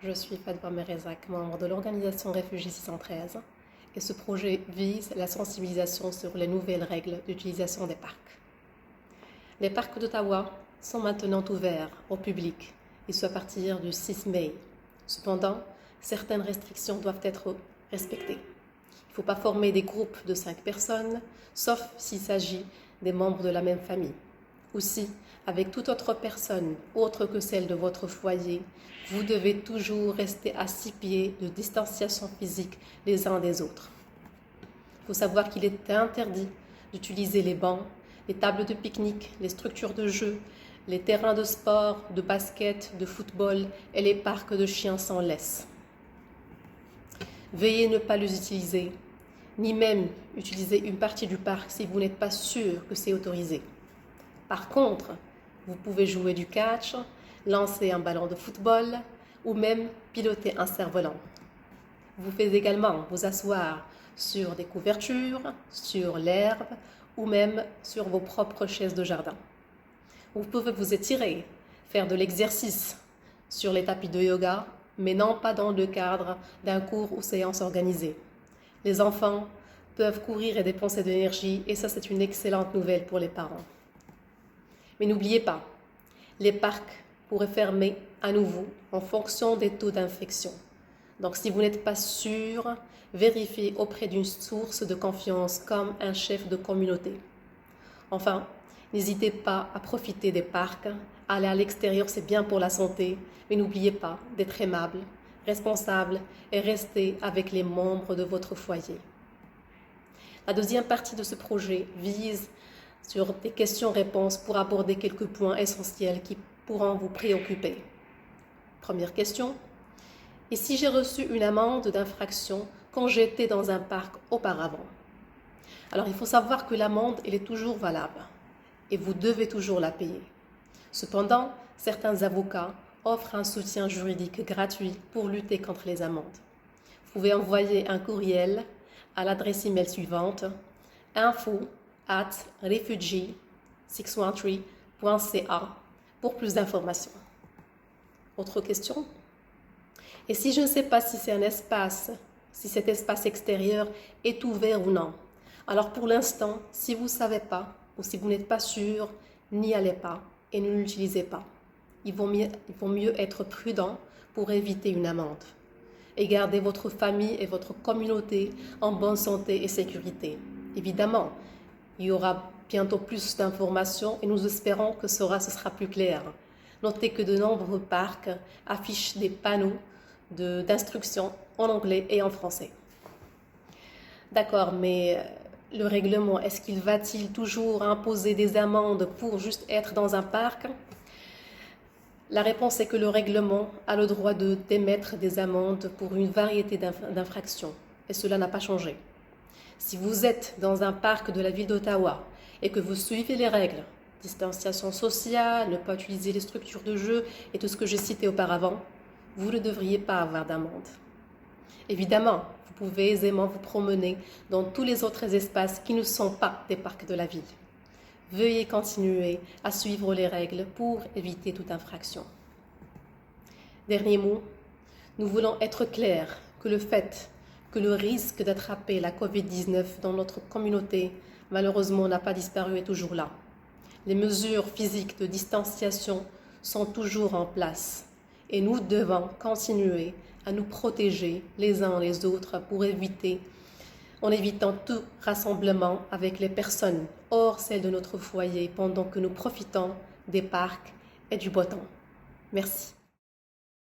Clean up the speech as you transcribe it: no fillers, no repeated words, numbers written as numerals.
Je suis Fadwa Merezak, membre de l'organisation Réfugiés 613 et ce projet vise la sensibilisation sur les nouvelles règles d'utilisation des parcs. Les parcs d'Ottawa sont maintenant ouverts au public, et ce à partir du 6 mai. Cependant, certaines restrictions doivent être respectées. Il ne faut pas former des groupes de 5 personnes, sauf s'il s'agit des membres de la même famille. Aussi, avec toute autre personne autre que celle de votre foyer, vous devez toujours rester à 6 pieds de distanciation physique les uns des autres. Il faut savoir qu'il est interdit d'utiliser les bancs, les tables de pique-nique, les structures de jeu, les terrains de sport, de basket, de football et les parcs de chiens sans laisse. Veuillez ne pas les utiliser, ni même utiliser une partie du parc si vous n'êtes pas sûr que c'est autorisé. Par contre, vous pouvez jouer du catch, lancer un ballon de football ou même piloter un cerf-volant. Vous pouvez également vous asseoir sur des couvertures, sur l'herbe ou même sur vos propres chaises de jardin. Vous pouvez vous étirer, faire de l'exercice sur les tapis de yoga, mais non pas dans le cadre d'un cours ou séance organisée. Les enfants peuvent courir et dépenser de l'énergie et ça c'est une excellente nouvelle pour les parents. Mais n'oubliez pas, les parcs pourraient fermer à nouveau en fonction des taux d'infection. Donc si vous n'êtes pas sûr, vérifiez auprès d'une source de confiance comme un chef de communauté. Enfin, n'hésitez pas à profiter des parcs. Aller à l'extérieur, c'est bien pour la santé, mais n'oubliez pas d'être aimable, responsable et rester avec les membres de votre foyer. La deuxième partie de ce projet vise sur des questions-réponses pour aborder quelques points essentiels qui pourront vous préoccuper. Première question. Et si j'ai reçu une amende d'infraction quand j'étais dans un parc auparavant? Alors, il faut savoir que l'amende, elle est toujours valable et vous devez toujours la payer. Cependant, certains avocats offrent un soutien juridique gratuit pour lutter contre les amendes. Vous pouvez envoyer un courriel à l'adresse email suivante info@refugee613.ca pour plus d'informations. Autre question? Et si je ne sais pas si cet espace extérieur est ouvert ou non? Alors pour l'instant, si vous ne savez pas ou si vous n'êtes pas sûr, n'y allez pas et ne l'utilisez pas. Il vaut mieux être prudent pour éviter une amende. Et garder votre famille et votre communauté en bonne santé et sécurité. Évidemment, il y aura bientôt plus d'informations et nous espérons que ce sera plus clair. Notez que de nombreux parcs affichent des panneaux d'instruction en anglais et en français. D'accord, mais le règlement, est-ce qu'il va-t-il toujours imposer des amendes pour juste être dans un parc? La réponse est que le règlement a le droit d'émettre des amendes pour une variété d'infractions et cela n'a pas changé. Si vous êtes dans un parc de la ville d'Ottawa et que vous suivez les règles, distanciation sociale, ne pas utiliser les structures de jeu et tout ce que j'ai cité auparavant, vous ne devriez pas avoir d'amende. Évidemment, vous pouvez aisément vous promener dans tous les autres espaces qui ne sont pas des parcs de la ville. Veuillez continuer à suivre les règles pour éviter toute infraction. Dernier mot, nous voulons être clairs que le fait que le risque d'attraper la COVID-19 dans notre communauté, malheureusement, n'a pas disparu et est toujours là. Les mesures physiques de distanciation sont toujours en place et nous devons continuer à nous protéger les uns les autres en évitant tout rassemblement avec les personnes hors celle de notre foyer pendant que nous profitons des parcs et du beau temps. Merci.